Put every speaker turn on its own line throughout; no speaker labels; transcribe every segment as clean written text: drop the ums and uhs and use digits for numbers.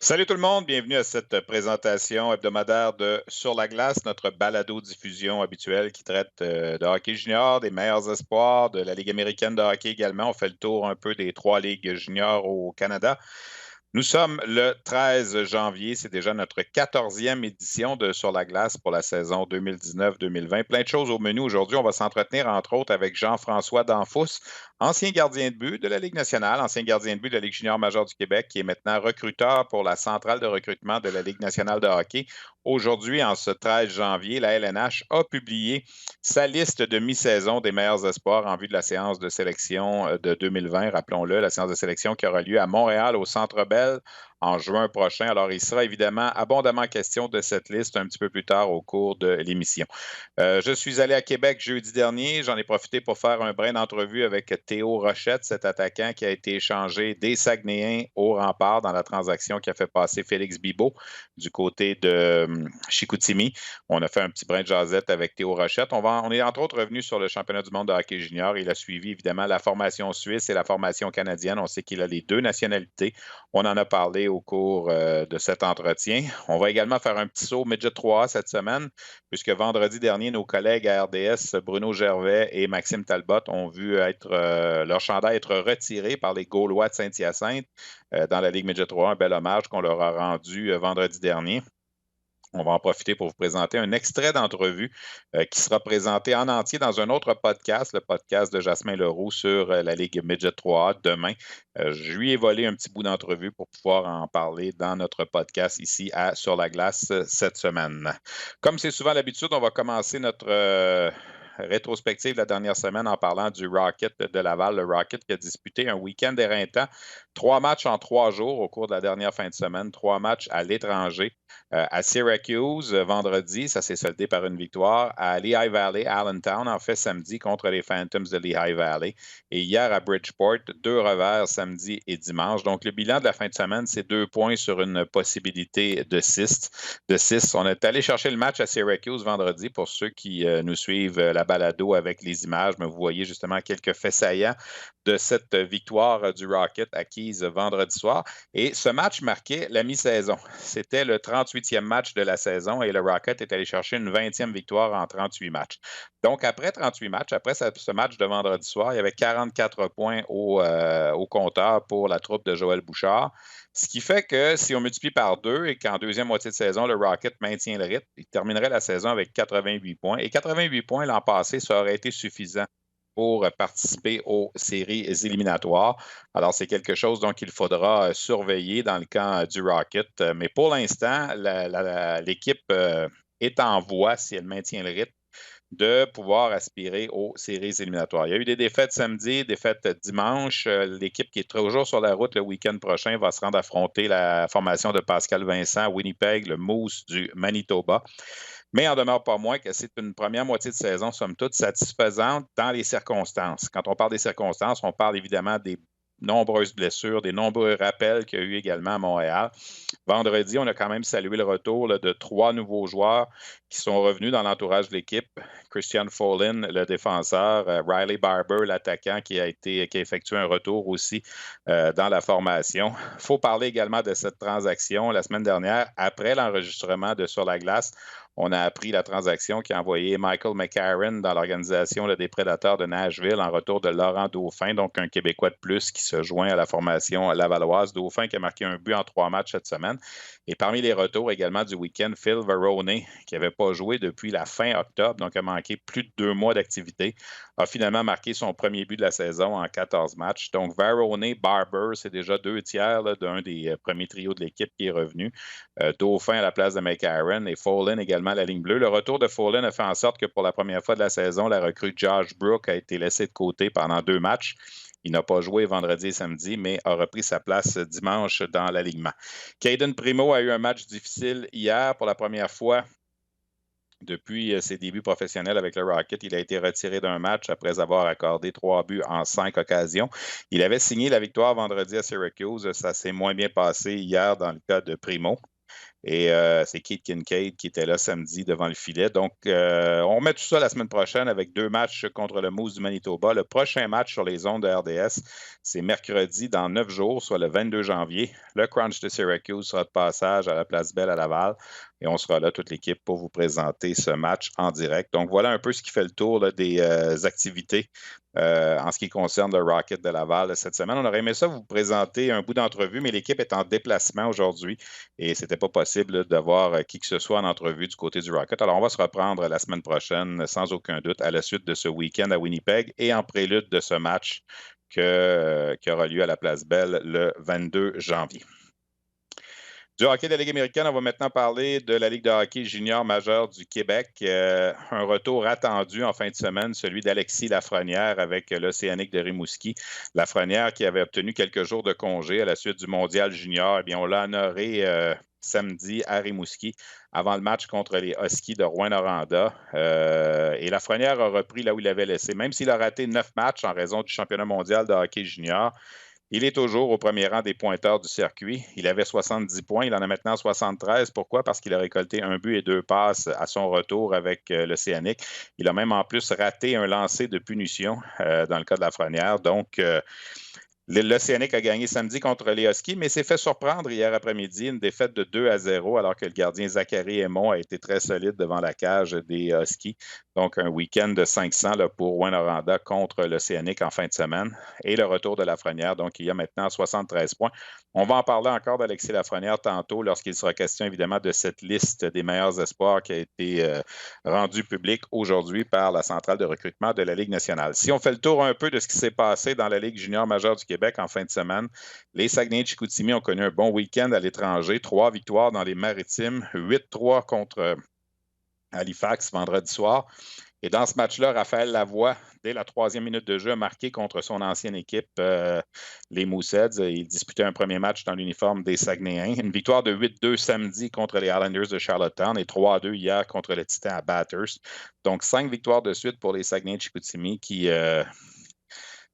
Salut tout le monde, bienvenue à cette présentation hebdomadaire de Sur la glace, notre balado-diffusion habituelle qui traite de hockey junior, des meilleurs espoirs, de la Ligue américaine de hockey également. On fait le tour un peu des trois ligues juniors au Canada. Nous sommes le 13 janvier, c'est déjà notre 14e édition de Sur la glace pour la saison 2019-2020. Plein de choses au menu aujourd'hui. On va s'entretenir entre autres avec Jean-François Danfous, ancien gardien de but de la Ligue nationale, ancien gardien de but de la Ligue junior majeure du Québec, qui est maintenant recruteur pour la centrale de recrutement de la Ligue nationale de hockey. Aujourd'hui, en ce 13 janvier, la LNH a publié sa liste de mi-saison des meilleurs espoirs en vue de la séance de sélection de 2020. Rappelons-le, la séance de sélection qui aura lieu à Montréal au Centre Bell en juin prochain. Alors, il sera évidemment abondamment question de cette liste un petit peu plus tard au cours de l'émission. Je suis allé à Québec jeudi dernier. J'en ai profité pour faire un brin d'entrevue avec Théo Rochette, cet attaquant qui a été échangé des Saguenayens au Rempart dans la transaction qui a fait passer Félix Bibeau du côté de Chicoutimi. On a fait un petit brin de jasette avec Théo Rochette. On est entre autres revenu sur le championnat du monde de hockey junior. Il a suivi évidemment la formation suisse et la formation canadienne. On sait qu'il a les deux nationalités. On en a parlé au cours de cet entretien. On va également faire un petit saut Midget 3A cette semaine, puisque vendredi dernier, nos collègues à RDS, Bruno Gervais et Maxime Talbot, ont vu leur chandail être retiré par les Gaulois de Saint-Hyacinthe dans la Ligue Midget 3A. Un bel hommage qu'on leur a rendu vendredi dernier. On va en profiter pour vous présenter un extrait d'entrevue qui sera présenté en entier dans un autre podcast, le podcast de Jasmin Leroux sur la Ligue Midget 3A demain. Je lui ai volé un petit bout d'entrevue pour pouvoir en parler dans notre podcast ici à Sur la glace cette semaine. Comme c'est souvent l'habitude, on va commencer notre rétrospective de la dernière semaine en parlant du Rocket de Laval. Le Rocket qui a disputé un week-end éreintant, 3 matchs en 3 jours au cours de la dernière fin de semaine, 3 matchs à l'étranger. À Syracuse, vendredi, ça s'est soldé par une victoire. À Lehigh Valley, Allentown, en fait, samedi, contre les Phantoms de Lehigh Valley. Et hier, à Bridgeport, 2 revers samedi et dimanche. Donc, le bilan de la fin de semaine, c'est 2 points sur une possibilité de 6. On est allé chercher le match à Syracuse vendredi pour ceux qui nous suivent la balado avec les images, mais vous voyez justement quelques faits saillants de cette victoire du Rocket acquise vendredi soir. Et ce match marquait la mi-saison. C'était le 38e match de la saison et le Rocket est allé chercher une 20e victoire en 38 matchs. Donc, après 38 matchs, après ce match de vendredi soir, il y avait 44 points au compteur pour la troupe de Joël Bouchard. Ce qui fait que si on multiplie par 2 et qu'en deuxième moitié de saison, le Rocket maintient le rythme, il terminerait la saison avec 88 points. Et 88 points l'an passé, ça aurait été suffisant pour participer aux séries éliminatoires. Alors, c'est quelque chose donc qu'il faudra surveiller dans le camp du Rocket. Mais pour l'instant, l'équipe est en voie, si elle maintient le rythme, de pouvoir aspirer aux séries éliminatoires. Il y a eu des défaites samedi, défaites dimanche. L'équipe qui est toujours sur la route le week-end prochain va se rendre affronter la formation de Pascal Vincent à Winnipeg, le Moose du Manitoba. Mais en demeure pas moins que c'est une première moitié de saison, somme toute, satisfaisante dans les circonstances. Quand on parle des circonstances, on parle évidemment des nombreuses blessures, des nombreux rappels qu'il y a eu également à Montréal. Vendredi, on a quand même salué le retour de 3 nouveaux joueurs qui sont revenus dans l'entourage de l'équipe. Christian Folin, le défenseur, Riley Barber, l'attaquant, qui a effectué un retour aussi dans la formation. Il faut parler également de cette transaction la semaine dernière, après l'enregistrement de Sur la glace. On a appris la transaction qui a envoyé Michael McCarron dans l'organisation des Prédateurs de Nashville en retour de Laurent Dauphin, donc un Québécois de plus qui se joint à la formation lavalloise. Dauphin qui a marqué un but en 3 matchs cette semaine. Et parmi les retours également du week-end, Phil Verone, qui n'avait pas joué depuis la fin octobre, donc a manqué plus de 2 mois d'activité, a finalement marqué son premier but de la saison en 14 matchs. Donc Verone, Barber, c'est déjà 2 tiers d'un des premiers trios de l'équipe qui est revenu. Dauphin à la place de McCarron et Folin également à la ligne bleue. Le retour de Folin a fait en sorte que pour la première fois de la saison, la recrue Josh Brook a été laissée de côté pendant 2 matchs. Il n'a pas joué vendredi et samedi, mais a repris sa place dimanche dans l'alignement. Caden Primo a eu un match difficile hier pour la première fois depuis ses débuts professionnels avec le Rocket. Il a été retiré d'un match après avoir accordé 3 buts en 5 occasions. Il avait signé la victoire vendredi à Syracuse. Ça s'est moins bien passé hier dans le cas de Primo. Et c'est Keith Kincaid qui était là samedi devant le filet. Donc, on remet tout ça la semaine prochaine avec 2 matchs contre le Moose du Manitoba. Le prochain match sur les ondes de RDS, c'est mercredi dans 9 jours, soit le 22 janvier. Le Crunch de Syracuse sera de passage à la Place Belle à Laval. Et on sera là, toute l'équipe, pour vous présenter ce match en direct. Donc, voilà un peu ce qui fait le tour là, des activités en ce qui concerne le Rocket de Laval cette semaine. On aurait aimé ça vous présenter un bout d'entrevue, mais l'équipe est en déplacement aujourd'hui et ce n'était pas possible d'avoir qui que ce soit en entrevue du côté du Rocket. Alors, on va se reprendre la semaine prochaine, sans aucun doute, à la suite de ce week-end à Winnipeg et en prélude de ce match qui aura lieu à la Place Belle le 22 janvier. Du hockey de la Ligue américaine, on va maintenant parler de la Ligue de hockey junior majeure du Québec. Un retour attendu en fin de semaine, celui d'Alexis Lafrenière avec l'Océanique de Rimouski. Lafrenière qui avait obtenu quelques jours de congé à la suite du mondial junior. Eh bien, on l'a honoré samedi à Rimouski avant le match contre les Huskies de Rouyn-Noranda. Et Lafrenière a repris là où il avait laissé. Même s'il a raté 9 matchs en raison du championnat mondial de hockey junior, il est toujours au premier rang des pointeurs du circuit. Il avait 70 points, il en a maintenant 73. Pourquoi? Parce qu'il a récolté 1 but et 2 passes à son retour avec l'Océanique. Il a même en plus raté un lancer de punition dans le cas de Lafrenière. Donc, l'Océanique a gagné samedi contre les Huskies, mais s'est fait surprendre hier après-midi, une défaite de 2-0, alors que le gardien Zachary Aymon a été très solide devant la cage des Huskies. Donc, un week-end de 500 là, pour Rouyn-Noranda contre l'Océanique en fin de semaine. Et le retour de Lafrenière, donc il y a maintenant 73 points. On va en parler encore d'Alexis Lafrenière tantôt lorsqu'il sera question évidemment de cette liste des meilleurs espoirs qui a été rendue publique aujourd'hui par la centrale de recrutement de la Ligue nationale. Si on fait le tour un peu de ce qui s'est passé dans la Ligue junior majeure du Québec en fin de semaine, les Saguenay de Chicoutimi ont connu un bon week-end à l'étranger. 3 victoires dans les Maritimes, 8-3 contre Halifax vendredi soir. Et dans ce match-là, Raphaël Lavoie, dès la 3e minute de jeu, a marqué contre son ancienne équipe, les Mooseheads. Il disputait un premier match dans l'uniforme des Saguenayens. Une victoire de 8-2 samedi contre les Islanders de Charlottetown et 3-2 hier contre le Titan à Bathurst. Donc, 5 victoires de suite pour les Saguenay de Chicoutimi qui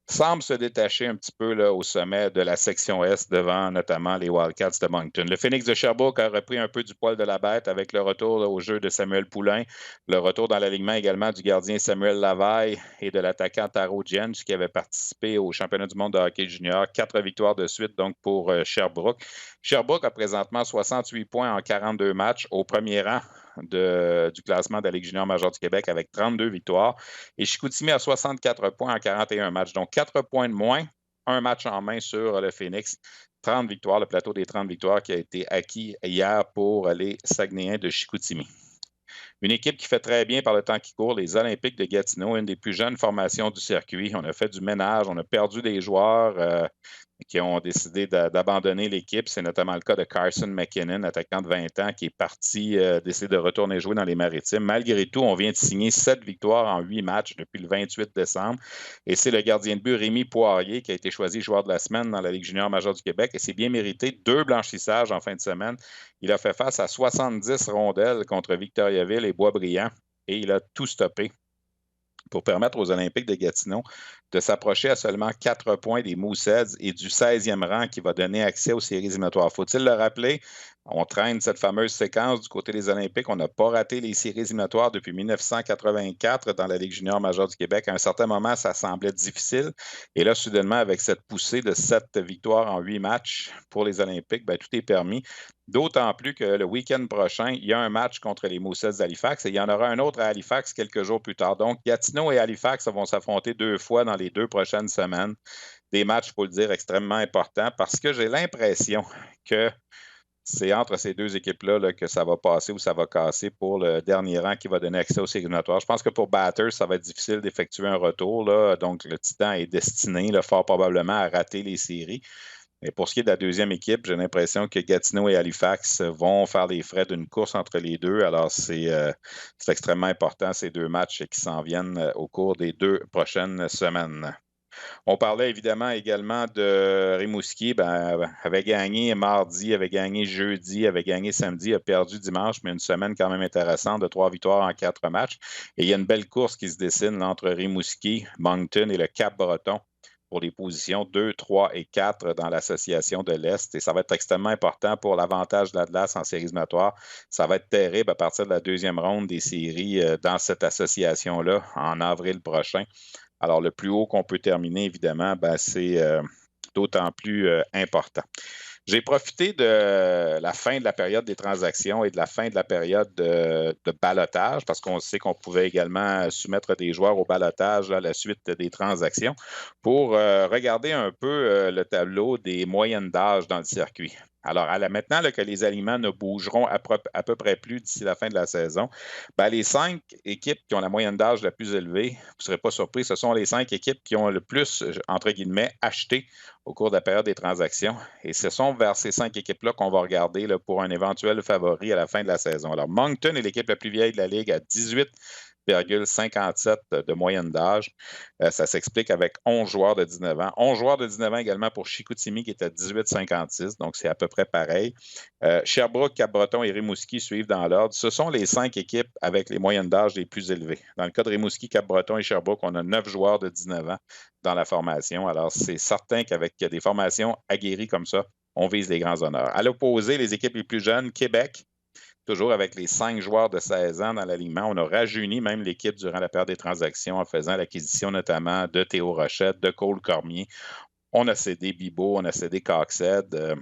semble se détacher un petit peu là, au sommet de la section Est devant notamment les Wildcats de Moncton. Le Phoenix de Sherbrooke a repris un peu du poil de la bête avec le retour là, au jeu de Samuel Poulain, le retour dans l'alignement également du gardien Samuel Lavaille et de l'attaquant Taro Jens qui avait participé au championnat du monde de hockey junior. 4 victoires de suite donc pour Sherbrooke. Sherbrooke a présentement 68 points en 42 matchs au premier rang du classement de la Ligue junior majeure du Québec avec 32 victoires. Et Chicoutimi a 64 points en 41 matchs. Donc, 4 points de moins, un match en main sur le Phoenix. 30 victoires, le plateau des 30 victoires qui a été acquis hier pour les Saguenayens de Chicoutimi. Une équipe qui fait très bien par le temps qui court, les Olympiques de Gatineau, une des plus jeunes formations du circuit. On a fait du ménage, on a perdu des joueurs qui ont décidé d'abandonner l'équipe. C'est notamment le cas de Carson McKinnon, attaquant de 20 ans, qui est parti décider de retourner jouer dans les Maritimes. Malgré tout, on vient de signer 7 victoires en 8 matchs depuis le 28 décembre. Et c'est le gardien de but Rémi Poirier qui a été choisi joueur de la semaine dans la Ligue junior majeure du Québec. Et c'est bien mérité. 2 blanchissages en fin de semaine. Il a fait face à 70 rondelles contre Victoriaville et Boisbriand. Et il a tout stoppé pour permettre aux Olympiques de Gatineau de s'approcher à seulement 4 points des Mooseheads et du 16e rang qui va donner accès aux séries éliminatoires. Faut-il le rappeler? On traîne cette fameuse séquence du côté des Olympiques. On n'a pas raté les séries éliminatoires depuis 1984 dans la Ligue junior majeure du Québec. À un certain moment, ça semblait difficile. Et là, soudainement, avec cette poussée de 7 victoires en 8 matchs pour les Olympiques, bien, tout est permis. D'autant plus que le week-end prochain, il y a un match contre les Mooseheads d'Halifax et il y en aura un autre à Halifax quelques jours plus tard. Donc, Gatineau et Halifax vont s'affronter 2 fois dans les 2 prochaines semaines. Des matchs, il faut le dire, extrêmement importants parce que j'ai l'impression que c'est entre ces 2 équipes-là là, que ça va passer ou ça va casser pour le dernier rang qui va donner accès aux séries éliminatoires. Je pense que pour Bathurst, ça va être difficile d'effectuer un retour. Là. Donc, le Titan est destiné là, fort probablement à rater les séries. Mais pour ce qui est de la deuxième équipe, j'ai l'impression que Gatineau et Halifax vont faire les frais d'une course entre les deux. Alors, c'est extrêmement important, ces 2 matchs qui s'en viennent au cours des 2 prochaines semaines. On parlait évidemment également de Rimouski, avait gagné mardi, avait gagné jeudi, avait gagné samedi, a perdu dimanche, mais une semaine quand même intéressante de 3 victoires en 4 matchs. Et il y a une belle course qui se dessine là, entre Rimouski, Moncton et le Cap-Breton. pour les positions 2, 3 et 4 dans l'association de l'Est. Et ça va être extrêmement important pour l'avantage de l'Atlas en séries éliminatoires. Ça va être terrible à partir de la deuxième ronde des séries dans cette association-là en avril prochain. Alors, le plus haut qu'on peut terminer, évidemment, c'est d'autant plus important. J'ai profité de la fin de la période des transactions et de la fin de la période de ballottage, parce qu'on sait qu'on pouvait également soumettre des joueurs au ballottage à la suite des transactions, pour regarder un peu le tableau des moyennes d'âge dans le circuit. Alors, maintenant là, que les aliments ne bougeront à peu près plus d'ici la fin de la saison, les 5 équipes qui ont la moyenne d'âge la plus élevée, vous ne serez pas surpris, ce sont les 5 équipes qui ont le plus, entre guillemets, acheté au cours de la période des transactions. Et ce sont vers ces 5 équipes-là qu'on va regarder là, pour un éventuel favori à la fin de la saison. Alors, Moncton est l'équipe la plus vieille de la Ligue à 18,57 de moyenne d'âge. Ça s'explique avec 11 joueurs de 19 ans. 11 joueurs de 19 ans également pour Chicoutimi qui est à 18,56, donc c'est à peu près pareil. Sherbrooke, Cap-Breton et Rimouski suivent dans l'ordre. Ce sont les 5 équipes avec les moyennes d'âge les plus élevées. Dans le cas de Rimouski, Cap-Breton et Sherbrooke, on a 9 joueurs de 19 ans dans la formation. Alors, c'est certain qu'avec des formations aguerries comme ça, on vise les grands honneurs. À l'opposé, les équipes les plus jeunes, Québec, toujours avec les 5 joueurs de 16 ans dans l'alignement. On a rajeuni même l'équipe durant la période des transactions en faisant l'acquisition notamment de Théo Rochette, de Cole Cormier. On a cédé Bibeau, on a cédé Coxhead.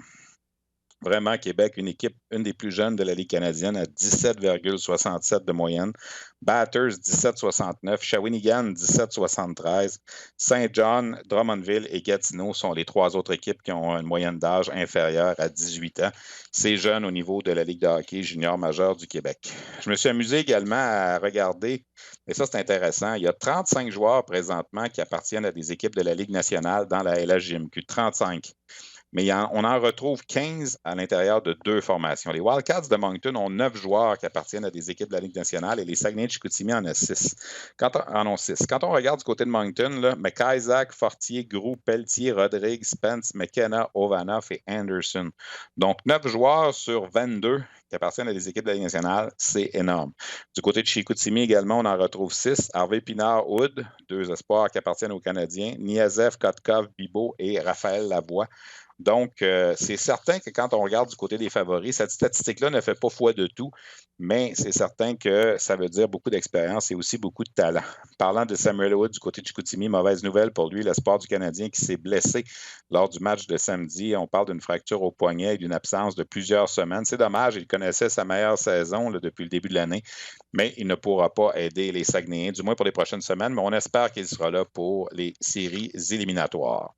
Vraiment, Québec, une équipe, une des plus jeunes de la Ligue canadienne à 17,67 de moyenne. Batters, 17,69. Shawinigan, 17,73. Saint John, Drummondville et Gatineau sont les 3 autres équipes qui ont une moyenne d'âge inférieure à 18 ans. C'est jeune au niveau de la Ligue de hockey junior majeur du Québec. Je me suis amusé également à regarder, et ça c'est intéressant, il y a 35 joueurs présentement qui appartiennent à des équipes de la Ligue nationale dans la LHJMQ. 35. Mais on en retrouve 15 à l'intérieur de 2 formations. Les Wildcats de Moncton ont 9 joueurs qui appartiennent à des équipes de la Ligue nationale et les Saguenay de Chicoutimi en ont 6. Quand on regarde du côté de Moncton, là, McIsaac, Fortier, Groux, Pelletier, Rodrigue, Spence, McKenna, Ovanoff et Anderson. Donc, 9 joueurs sur 22 qui appartiennent à des équipes de la Ligue nationale, c'est énorme. Du côté de Chicoutimi également, on en retrouve 6. Harvey Pinard, Hood, 2 espoirs qui appartiennent aux Canadiens. Niazev, Kotkov, Bibeau et Raphaël Lavoie. Donc, c'est certain que quand on regarde du côté des favoris, cette statistique-là ne fait pas foi de tout, mais c'est certain que ça veut dire beaucoup d'expérience et aussi beaucoup de talent. Parlant de Samuel Wood du côté de Chicoutimi, mauvaise nouvelle pour lui, l'espoir du Canadien qui s'est blessé lors du match de samedi. On parle d'une fracture au poignet et d'une absence de plusieurs semaines. C'est dommage, il connaissait sa meilleure saison là, depuis le début de l'année, mais il ne pourra pas aider les Saguenayens, du moins pour les prochaines semaines, mais on espère qu'il sera là pour les séries éliminatoires.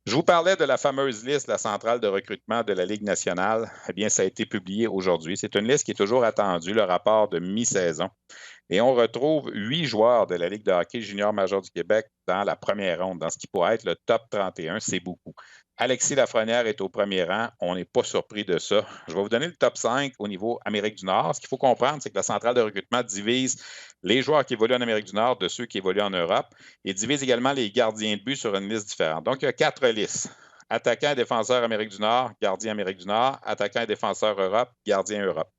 Je vous parlais de la fameuse liste de la centrale de recrutement de la Ligue nationale. Eh bien, ça a été publié aujourd'hui. C'est une liste qui est toujours attendue, le rapport de mi-saison. Et on retrouve 8 joueurs de la Ligue de hockey junior majeur du Québec dans la première ronde, dans ce qui pourrait être le top 31. C'est beaucoup. Alexis Lafrenière est au premier rang. On n'est pas surpris de ça. Je vais vous donner le top 5 au niveau Amérique du Nord. Ce qu'il faut comprendre, c'est que la centrale de recrutement divise les joueurs qui évoluent en Amérique du Nord de ceux qui évoluent en Europe et divise également les gardiens de but sur une liste différente. Donc, il y a 4 listes. Attaquant et défenseur Amérique du Nord, gardien Amérique du Nord. Attaquant et défenseur Europe, gardien Europe.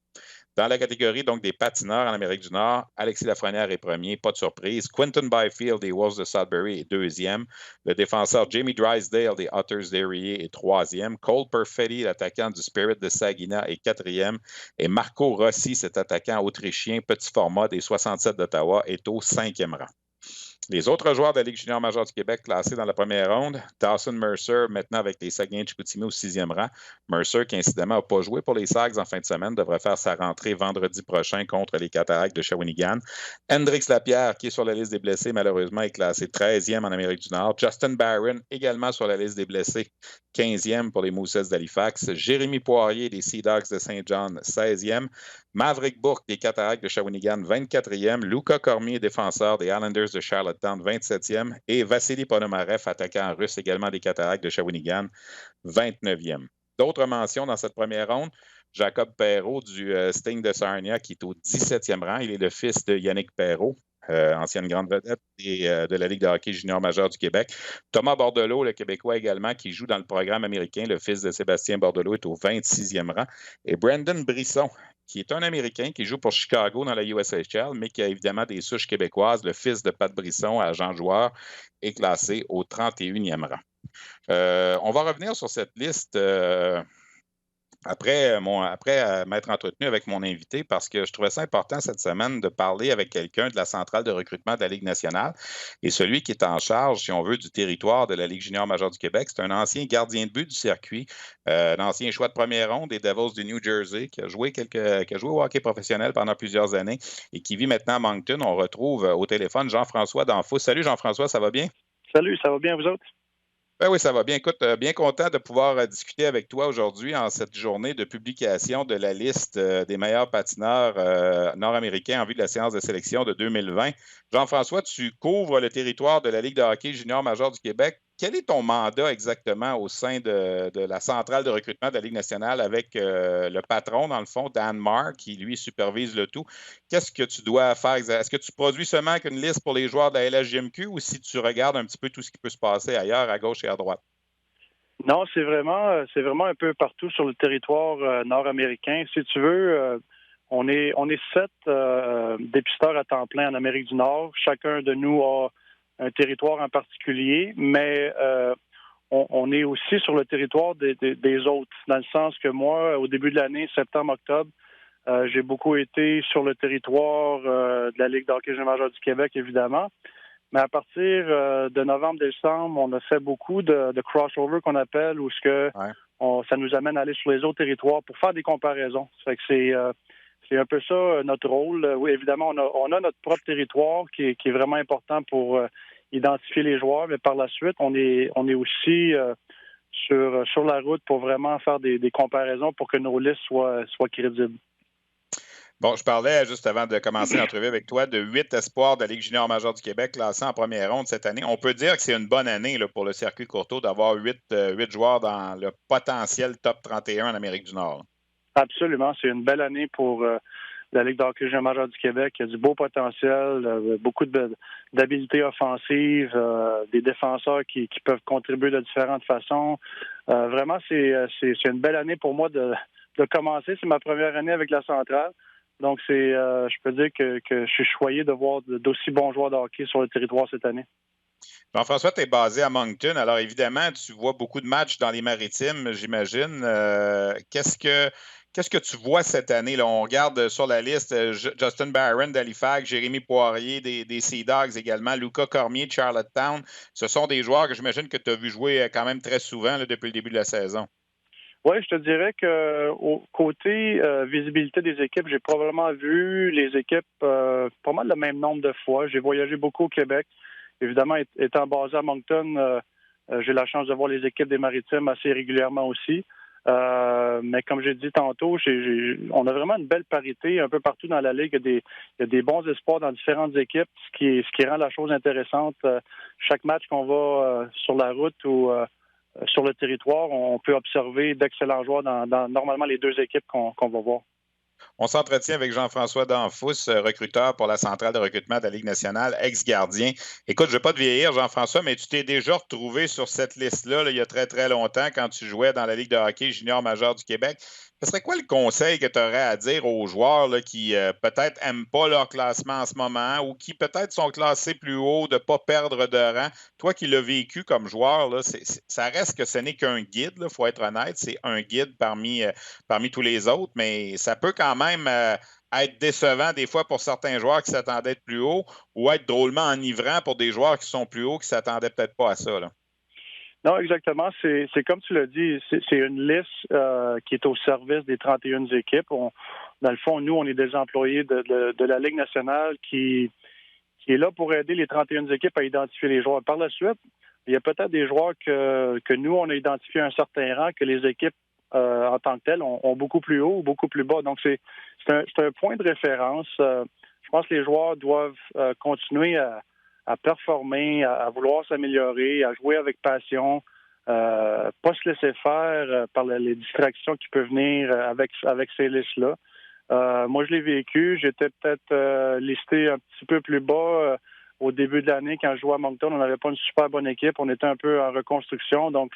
Dans la catégorie donc des patineurs en Amérique du Nord, Alexis Lafrenière est premier, pas de surprise. Quentin Byfield des Wolves de Sudbury est deuxième. Le défenseur Jamie Drysdale des Otters d'Erie est troisième. Cole Perfetti, l'attaquant du Spirit de Saginaw, est quatrième. Et Marco Rossi, cet attaquant autrichien petit format des 67 d'Ottawa, est au 5e rang. Les autres joueurs de la Ligue junior majeure du Québec classés dans la première ronde, Dawson Mercer, maintenant avec les Saguenay de Chicoutimi au 6e rang. Mercer, qui incidemment n'a pas joué pour les Sags en fin de semaine, devrait faire sa rentrée vendredi prochain contre les Cataractes de Shawinigan. Hendrix Lapierre, qui est sur la liste des blessés, malheureusement, est classé 13e en Amérique du Nord. Justin Barron, également sur la liste des blessés, 15e pour les Moussets d'Halifax. Jérémy Poirier des Sea Dogs de Saint John, 16e. Maverick Bourque des Cataractes de Shawinigan, 24e. Luca Cormier, défenseur des Islanders de Charlottetown, 27e. Et Vassili Ponomarev, attaquant russe également des Cataractes de Shawinigan, 29e. D'autres mentions dans cette première ronde. Jacob Perreault du Sting de Sarnia, qui est au 17e rang. Il est le fils de Yannick Perreault, ancienne grande vedette de la Ligue de hockey junior majeur du Québec. Thomas Bordelot, le Québécois également, qui joue dans le programme américain. Le fils de Sébastien Bordelot est au 26e rang. Et Brandon Brisson, qui est un Américain qui joue pour Chicago dans la USHL, mais qui a évidemment des souches québécoises. Le fils de Pat Brisson, agent joueur, est classé au 31e rang. On va revenir sur cette liste après m'être entretenu avec mon invité parce que je trouvais ça important cette semaine de parler avec quelqu'un de la centrale de recrutement de la Ligue nationale et celui qui est en charge, si on veut, du territoire de la Ligue junior majeure du Québec. C'est un ancien gardien de but du circuit, un ancien choix de première ronde des Devils du New Jersey qui a joué au hockey professionnel pendant plusieurs années et qui vit maintenant à Moncton. On retrouve au téléphone Jean-François Danfous. Salut Jean-François, ça va bien?
Salut, ça va bien vous autres?
Ben oui, ça va bien. Écoute, bien content de pouvoir discuter avec toi aujourd'hui en cette journée de publication de la liste des meilleurs patineurs nord-américains en vue de la séance de sélection de 2020. Jean-François, tu couvres le territoire de la Ligue de hockey junior majeure du Québec. Quel est ton mandat exactement au sein de la centrale de recrutement de la Ligue nationale avec le patron, dans le fond, Dan Marr, qui, lui, supervise le tout? Qu'est-ce que tu dois faire? Est-ce que tu produis seulement une liste pour les joueurs de la LHJMQ ou si tu regardes un petit peu tout ce qui peut se passer ailleurs, à gauche et à droite?
Non, c'est vraiment un peu partout sur le territoire nord-américain. Si tu veux, on est 7 dépisteurs à temps plein en Amérique du Nord. Chacun de nous a un territoire en particulier, mais on est aussi sur le territoire des autres, dans le sens que moi, au début de l'année, septembre-octobre, j'ai beaucoup été sur le territoire de la Ligue d'hockey junior majeure du Québec, évidemment. Mais à partir de novembre-décembre, on a fait beaucoup de crossover qu'on appelle, où ça nous amène à aller sur les autres territoires pour faire des comparaisons. Ça fait que c'est un peu ça notre rôle. Oui, évidemment, on a notre propre territoire qui est vraiment important pour identifier les joueurs, mais par la suite, on est aussi sur la route pour vraiment faire des comparaisons pour que nos listes soient crédibles.
Bon, je parlais juste avant de commencer l'entrevue avec toi de 8 espoirs de la Ligue junior majeure du Québec classés en première ronde cette année. On peut dire que c'est une bonne année là, pour le circuit Courtois d'avoir 8 joueurs dans le potentiel top 31 en Amérique du Nord.
Absolument. C'est une belle année pour la Ligue d'hockey junior majeure du Québec. Il y a du beau potentiel, beaucoup d'habiletés offensives, des défenseurs qui peuvent contribuer de différentes façons. Vraiment, c'est une belle année pour moi de commencer. C'est ma première année avec la centrale. Donc, je peux dire que je suis choyé de voir d'aussi bons joueurs de hockey sur le territoire cette année.
Jean-François, tu es basé à Moncton. Alors, évidemment, tu vois beaucoup de matchs dans les Maritimes, j'imagine. Qu'est-ce que tu vois cette année? Là? On regarde sur la liste Justin Barron d'Halifax, Jérémy Poirier des Sea Dogs également, Lucas Cormier de Charlottetown. Ce sont des joueurs que j'imagine que tu as vu jouer quand même très souvent là, depuis le début de la saison.
Oui, je te dirais que au côté visibilité des équipes, j'ai probablement vu les équipes pas mal le même nombre de fois. J'ai voyagé beaucoup au Québec. Évidemment, étant basé à Moncton, j'ai la chance de voir les équipes des Maritimes assez régulièrement aussi. Mais comme j'ai dit tantôt, on a vraiment une belle parité un peu partout dans la Ligue. Il y a des bons espoirs dans différentes équipes, ce qui rend la chose intéressante. Chaque match qu'on va sur la route ou sur le territoire, on peut observer d'excellents joueurs dans normalement les deux équipes qu'on va voir.
On s'entretient avec Jean-François Danfous, recruteur pour la centrale de recrutement de la Ligue nationale, ex-gardien. Écoute, je ne veux pas te vieillir, Jean-François, mais tu t'es déjà retrouvé sur cette liste-là il y a très, très longtemps quand tu jouais dans la Ligue de hockey junior majeure du Québec. Ce serait quoi le conseil que tu aurais à dire aux joueurs là, qui peut-être n'aiment pas leur classement en ce moment ou qui peut-être sont classés plus haut, de ne pas perdre de rang? Toi qui l'as vécu comme joueur, là, ça reste que ce n'est qu'un guide, il faut être honnête. C'est un guide parmi tous les autres, mais ça peut quand même être décevant des fois pour certains joueurs qui s'attendaient à être plus haut ou être drôlement enivrant pour des joueurs qui sont plus hauts qui ne s'attendaient peut-être pas à ça. Là.
Non, exactement. C'est comme tu l'as dit, c'est une liste qui est au service des 31 équipes. Dans le fond, nous, on est des employés de la Ligue nationale qui est là pour aider les 31 équipes à identifier les joueurs. Par la suite, il y a peut-être des joueurs que nous, on a identifié à un certain rang, que les équipes en tant que telles ont beaucoup plus haut ou beaucoup plus bas. Donc, c'est un point de référence. Je pense que les joueurs doivent continuer à performer, à vouloir s'améliorer, à jouer avec passion, pas se laisser faire par les distractions qui peuvent venir avec ces listes-là. Moi, je l'ai vécu. J'étais peut-être listé un petit peu plus bas au début de l'année quand je jouais à Moncton. On n'avait pas une super bonne équipe. On était un peu en reconstruction. Donc,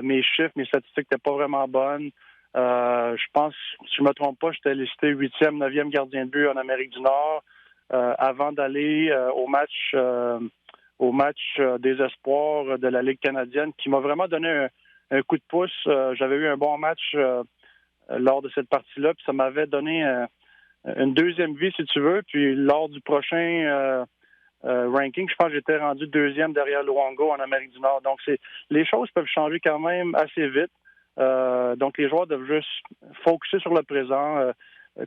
mes chiffres, mes statistiques n'étaient pas vraiment bonnes. Je pense, si je ne me trompe pas, j'étais listé 8e, 9e gardien de but en Amérique du Nord avant d'aller au match des espoirs de la Ligue canadienne qui m'a vraiment donné un coup de pouce. J'avais eu un bon match lors de cette partie-là, puis ça m'avait donné une deuxième vie, si tu veux. Puis lors du prochain ranking, je pense que j'étais rendu deuxième derrière Luongo en Amérique du Nord. Donc, les choses peuvent changer quand même assez vite. Donc, les joueurs doivent juste focuser sur le présent,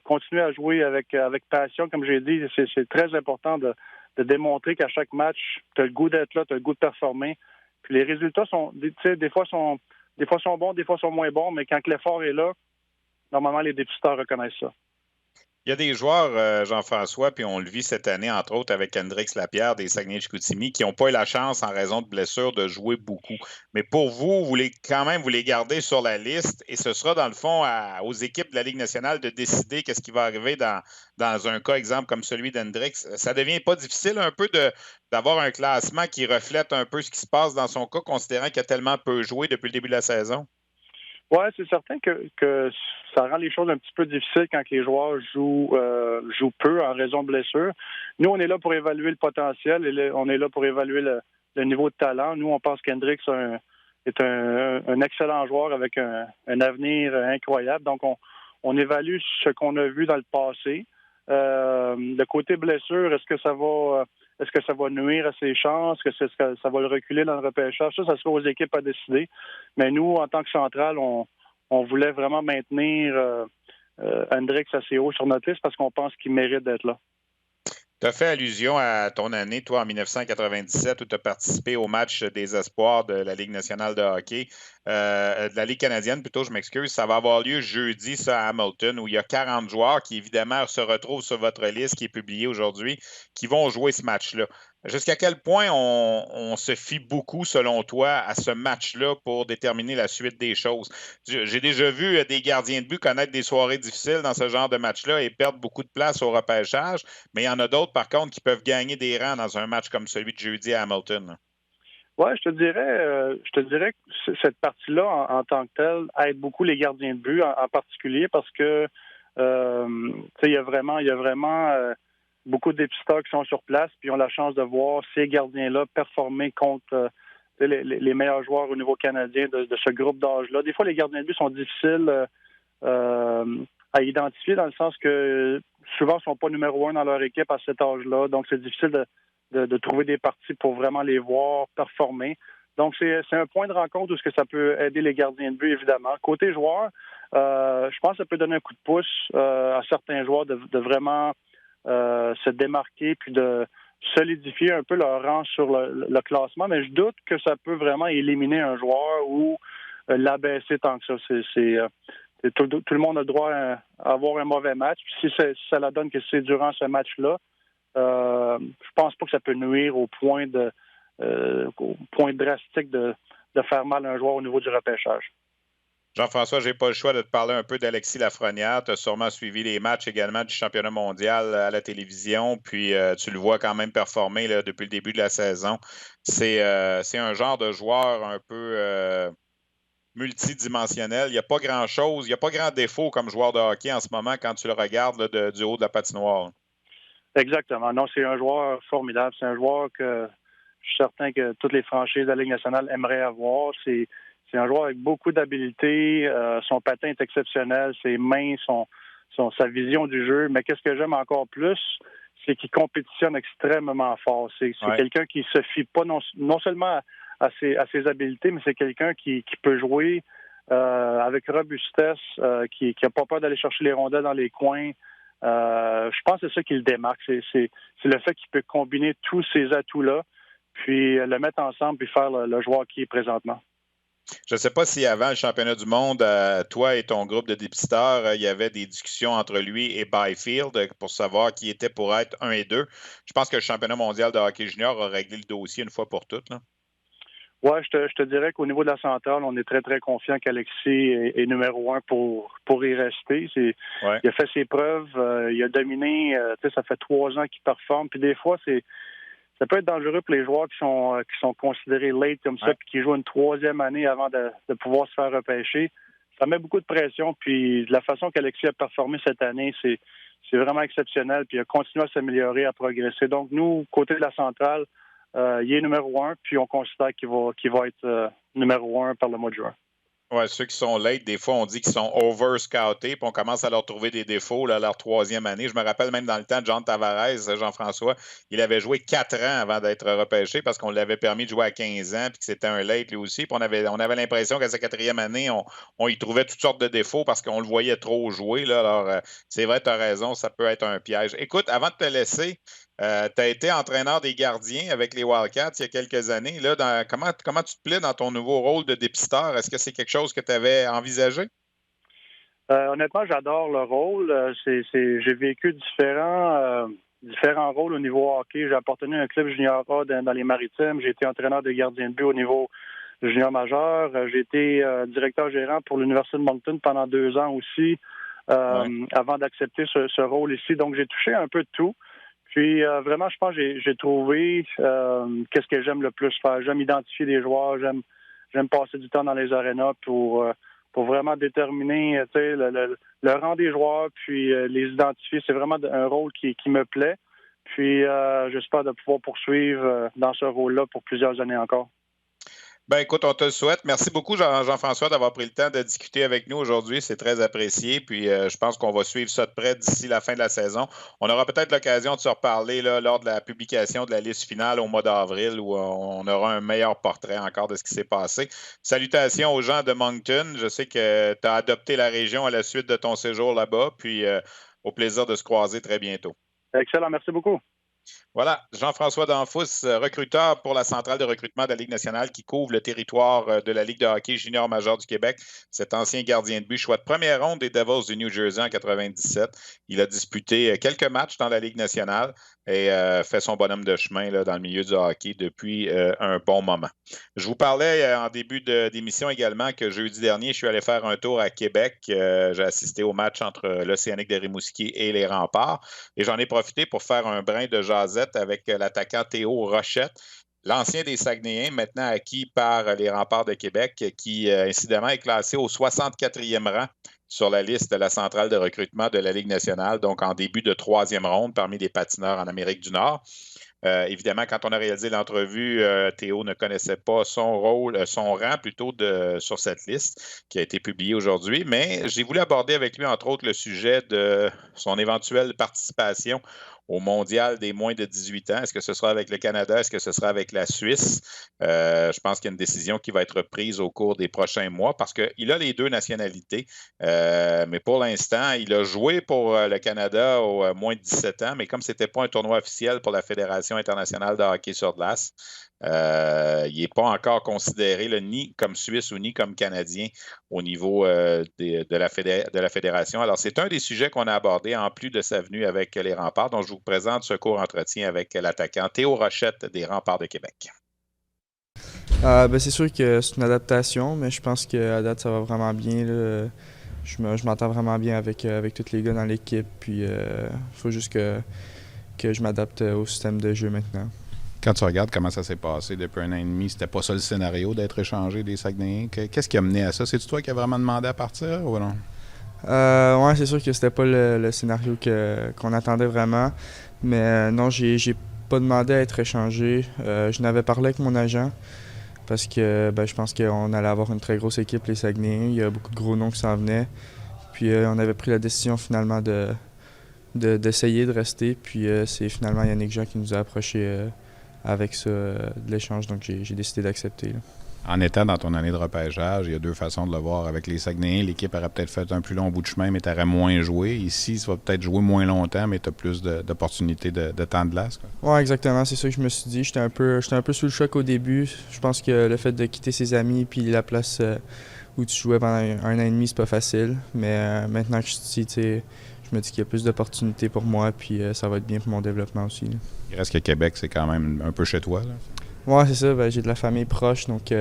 continuer à jouer avec passion. Comme j'ai dit, c'est très important de démontrer qu'à chaque match, tu as le goût d'être là, tu as le goût de performer. Puis les résultats des fois sont bons, des fois sont moins bons, mais quand l'effort est là, normalement, les dépisteurs reconnaissent ça.
Il y a des joueurs, Jean-François, puis on le vit cette année, entre autres avec Hendrix Lapierre des Saguenay-Chicoutimi, qui n'ont pas eu la chance, en raison de blessures, de jouer beaucoup. Mais pour vous, vous les gardez sur la liste et ce sera, dans le fond, aux équipes de la Ligue nationale de décider qu'est-ce qui va arriver dans un cas, exemple, comme celui d'Hendrix. Ça devient pas difficile un peu d'avoir un classement qui reflète un peu ce qui se passe dans son cas, considérant qu'il a tellement peu joué depuis le début de la saison?
Oui, c'est certain que ça rend les choses un petit peu difficiles quand les joueurs jouent peu en raison de blessures. Nous, on est là pour évaluer le potentiel et on est là pour évaluer le niveau de talent. Nous, on pense qu'Hendrix est un excellent joueur avec un avenir incroyable. Donc, on évalue ce qu'on a vu dans le passé. Le côté blessure, est-ce que ça va nuire à ses chances? Est-ce que ça va le reculer dans le repêchage? Ça sera aux équipes à décider. Mais nous, en tant que centrale, on voulait vraiment maintenir Hendrix assez haut sur notre liste parce qu'on pense qu'il mérite d'être là.
Tu as fait allusion à ton année, toi, en 1997, où tu as participé au match des espoirs de la Ligue nationale de hockey, de la Ligue canadienne, plutôt, je m'excuse. Ça va avoir lieu jeudi, ça, à Hamilton, où il y a 40 joueurs qui, évidemment, se retrouvent sur votre liste qui est publiée aujourd'hui, qui vont jouer ce match-là. Jusqu'à quel point on se fie beaucoup, selon toi, à ce match-là pour déterminer la suite des choses? J'ai déjà vu des gardiens de but connaître des soirées difficiles dans ce genre de match-là et perdre beaucoup de place au repêchage, mais il y en a d'autres, par contre, qui peuvent gagner des rangs dans un match comme celui de jeudi à Hamilton.
Oui, je te dirais que cette partie-là, en tant que telle, aide beaucoup les gardiens de but, en particulier parce que il y a vraiment beaucoup de dépisteurs qui sont sur place, puis ont la chance de voir ces gardiens-là performer contre les meilleurs joueurs au niveau canadien de ce groupe d'âge-là. Des fois, les gardiens de but sont difficiles à identifier dans le sens que souvent, ils ne sont pas numéro 1 dans leur équipe à cet âge-là. Donc, c'est difficile de trouver des parties pour vraiment les voir performer. Donc, c'est un point de rencontre où ça peut aider les gardiens de but, évidemment. Côté joueur, je pense que ça peut donner un coup de pouce à certains joueurs de vraiment se démarquer puis de solidifier un peu leur rang sur le classement. Mais je doute que ça peut vraiment éliminer un joueur ou l'abaisser tant que ça. Tout le monde a le droit à avoir un mauvais match. Puis si ça la donne que c'est durant ce match-là, je pense pas que ça peut nuire au point drastique de faire mal à un joueur au niveau du repêchage.
Jean-François, je n'ai pas le choix de te parler un peu d'Alexis Lafrenière. Tu as sûrement suivi les matchs également du championnat mondial à la télévision, puis tu le vois quand même performer là, depuis le début de la saison. C'est un genre de joueur un peu multidimensionnel. Il n'y a pas grand-chose, il n'y a pas grand défaut comme joueur de hockey en ce moment quand tu le regardes là, du haut de la patinoire.
Exactement. Non, c'est un joueur formidable. C'est un joueur que je suis certain que toutes les franchises de la Ligue nationale aimeraient avoir. C'est un joueur avec beaucoup d'habileté. Son patin est exceptionnel. Ses mains, sa vision du jeu. Mais qu'est-ce que j'aime encore plus, c'est qu'il compétitionne extrêmement fort. C'est quelqu'un qui se fie pas non seulement à ses habiletés, mais c'est quelqu'un qui peut jouer avec robustesse, qui n'a pas peur d'aller chercher les rondelles dans les coins. Je pense que c'est ça qui le démarque. C'est le fait qu'il peut combiner tous ces atouts-là, puis le mettre ensemble, puis faire le joueur qui est présentement.
Je ne sais pas si avant le championnat du monde, toi et ton groupe de dépisteurs, il y avait des discussions entre lui et Byfield pour savoir qui était pour être 1 et 2. Je pense que le championnat mondial de hockey junior a réglé le dossier une fois pour toutes.
Oui, je te dirais qu'au niveau de la centrale, on est très, très confiant qu'Alexis est numéro 1 pour y rester. Il a fait ses preuves, il a dominé, ça fait 3 ans qu'il performe. Puis des fois, ça peut être dangereux pour les joueurs qui sont considérés late comme ça, puis qui jouent une 3e année avant de pouvoir se faire repêcher. ça met beaucoup de pression. Puis de la façon qu'Alexis a performé cette année, c'est vraiment exceptionnel. Puis il a continué à s'améliorer, à progresser. Donc nous, côté de la centrale, il est numéro 1, puis on considère qu'il va être numéro 1 par le mois de juin.
Ouais, ceux qui sont late, des fois, on dit qu'ils sont over-scoutés, puis on commence à leur trouver des défauts là, à leur troisième année. Je me rappelle même dans le temps de John Tavares, Jean-François, il avait joué 4 ans avant d'être repêché parce qu'on l'avait permis de jouer à 15 ans, puis que c'était un late lui aussi. Puis on avait l'impression qu'à sa 4e année, on y trouvait toutes sortes de défauts parce qu'on le voyait trop jouer. Là. Alors, c'est vrai, tu as raison, ça peut être un piège. Écoute, avant de te laisser, tu as été entraîneur des gardiens avec les Wildcats il y a quelques années. Là, comment tu te plais dans ton nouveau rôle de dépisteur? Est-ce que c'est quelque chose que tu avais envisagé?
Honnêtement, j'adore le rôle. J'ai vécu différents rôles au niveau hockey. J'ai appartenu à un club junior A dans les Maritimes. J'ai été entraîneur de gardien de but au niveau junior majeur. J'ai été directeur gérant pour l'Université de Moncton pendant 2 ans aussi, avant d'accepter ce rôle ici. Donc, j'ai touché un peu de tout. Puis vraiment, je pense que j'ai trouvé qu'est-ce que j'aime le plus faire. J'aime identifier des joueurs, j'aime passer du temps dans les arénas pour vraiment déterminer le rang des joueurs, puis les identifier. C'est vraiment un rôle qui me plaît. Puis j'espère de pouvoir poursuivre dans ce rôle-là pour plusieurs années encore.
Ben écoute, on te le souhaite. Merci beaucoup, Jean-François, d'avoir pris le temps de discuter avec nous aujourd'hui. C'est très apprécié. Puis je pense qu'on va suivre ça de près d'ici la fin de la saison. On aura peut-être l'occasion de se reparler là, lors de la publication de la liste finale au mois d'avril où on aura un meilleur portrait encore de ce qui s'est passé. Salutations aux gens de Moncton. Je sais que tu as adopté la région à la suite de ton séjour là-bas. Puis au plaisir de se croiser très bientôt.
Excellent. Merci beaucoup.
Voilà, Jean-François Danfous, recruteur pour la centrale de recrutement de la Ligue nationale qui couvre le territoire de la Ligue de hockey junior majeur du Québec. Cet ancien gardien de but, choix de première ronde des Devils du New Jersey en 97. Il a disputé quelques matchs dans la Ligue nationale et fait son bonhomme de chemin là, dans le milieu du hockey depuis un bon moment. Je vous parlais en début d'émission également que jeudi dernier, je suis allé faire un tour à Québec. J'ai assisté au match entre l'Océanique de Rimouski et les Remparts et j'en ai profité pour faire un brin de jasette avec l'attaquant Théo Rochette, l'ancien des Saguenayens, maintenant acquis par les Remparts de Québec, qui incidemment est classé au 64e rang sur la liste de la centrale de recrutement de la Ligue nationale, donc en début de 3e ronde parmi les patineurs en Amérique du Nord. Évidemment, quand on a réalisé l'entrevue, Théo ne connaissait pas son rôle, son rang plutôt sur cette liste qui a été publiée aujourd'hui, mais j'ai voulu aborder avec lui, entre autres, le sujet de son éventuelle participation au mondial des moins de 18 ans. Est-ce que ce sera avec le Canada? Est-ce que ce sera avec la Suisse? Je pense qu'il y a une décision qui va être prise au cours des prochains mois parce qu'il a les 2 nationalités. Mais pour l'instant, il a joué pour le Canada au moins de 17 ans, mais comme ce n'était pas un tournoi officiel pour la Fédération internationale de hockey sur glace, il n'est pas encore considéré là, ni comme Suisse ou ni comme Canadien au niveau de la Fédération. Alors, c'est un des sujets qu'on a abordé en plus de sa venue avec les Remparts. Donc, je vous présente ce court entretien avec l'attaquant Théo Rochette des Remparts de Québec.
C'est sûr que c'est une adaptation, mais je pense qu'à date, ça va vraiment bien. Là. Je m'entends vraiment bien avec tous les gars dans l'équipe. Puis, il faut juste que je m'adapte au système de jeu maintenant.
Quand tu regardes comment ça s'est passé depuis 1 an et demi, c'était pas ça le scénario d'être échangé des Saguenayens. Qu'est-ce qui a mené à ça? C'est-tu toi qui as vraiment demandé à partir ou non?
Ouais, c'est sûr que c'était pas le scénario qu'on attendait vraiment. Mais non, j'ai pas demandé à être échangé. Je n'avais parlé avec mon agent parce que je pense qu'on allait avoir une très grosse équipe, les Saguenayens. Il y a beaucoup de gros noms qui s'en venaient. Puis on avait pris la décision finalement d'essayer de rester. Puis c'est finalement Yannick Jean qui nous a approchés avec ça, de l'échange. Donc j'ai décidé d'accepter. Là.
En étant dans ton année de repêchage, il y a 2 façons de le voir. Avec les Saguenayens, l'équipe aurait peut-être fait un plus long bout de chemin, mais tu aurais moins joué. Ici, tu vas peut-être jouer moins longtemps, mais tu as plus d'opportunités de temps de glace.
Oui, exactement. C'est ça que je me suis dit. J'étais un peu sous le choc au début. Je pense que le fait de quitter ses amis puis la place où tu jouais pendant 1 an et demi, c'est pas facile. Mais maintenant que je suis ici, je me dis qu'il y a plus d'opportunités pour moi puis ça va être bien pour mon développement aussi. Là.
Il reste que Québec, c'est quand même un peu chez toi, là.
Oui, c'est ça. J'ai de la famille proche, donc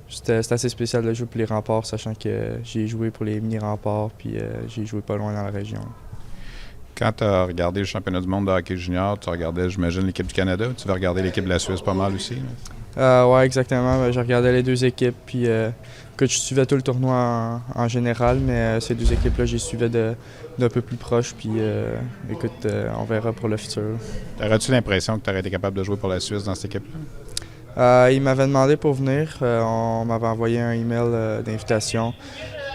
c'était assez spécial de jouer pour les Remparts, sachant que j'ai joué pour les mini-Remparts, puis j'ai joué pas loin dans la région.
Quand tu as regardé le championnat du monde de hockey junior, tu regardais, j'imagine, l'équipe du Canada, ou tu vas regarder l'équipe de la Suisse pas mal aussi?
Ouais, exactement. Ben, je regardais les deux équipes, puis écoute, je suivais tout le tournoi en général, mais ces deux équipes-là, je les suivais d'un peu plus proche, puis écoute, on verra pour le futur.
Aurais-tu l'impression que tu aurais été capable de jouer pour la Suisse dans cette équipe-là?
Il m'avait demandé pour venir. On m'avait envoyé un email d'invitation.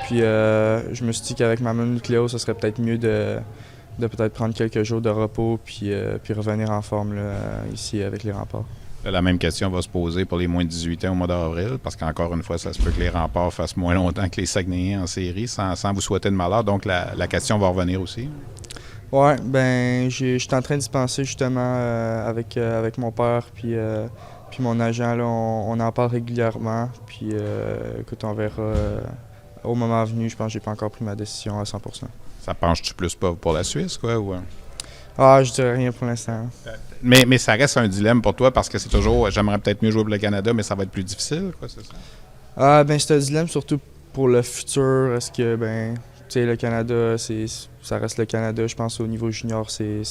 Puis je me suis dit qu'avec Mamadou Nucléo, ce serait peut-être mieux de peut-être prendre quelques jours de repos puis revenir en forme là, ici avec les Remparts.
La même question va se poser pour les moins de 18 ans au mois d'avril, parce qu'encore une fois, ça se peut que les Remparts fassent moins longtemps que les Saguenayens en série, sans vous souhaiter de malheur. Donc la question va revenir aussi.
Ouais, ben je suis en train d'y penser justement avec mon père puis mon agent. Là, on en parle régulièrement. Puis écoute, on verra au moment venu. Je pense que j'ai pas encore pris ma décision à 100%.
Ça penche-tu plus pas pour la Suisse, quoi? Ou...
Ah, je dirais rien pour l'instant.
Mais ça reste un dilemme pour toi parce que c'est toujours, j'aimerais peut-être mieux jouer pour le Canada, mais ça va être plus difficile, quoi, c'est ça?
Ah, ben c'est un dilemme surtout pour le futur. Est-ce que, ben, tu sais, le Canada, ça reste le Canada. Je pense au niveau junior, je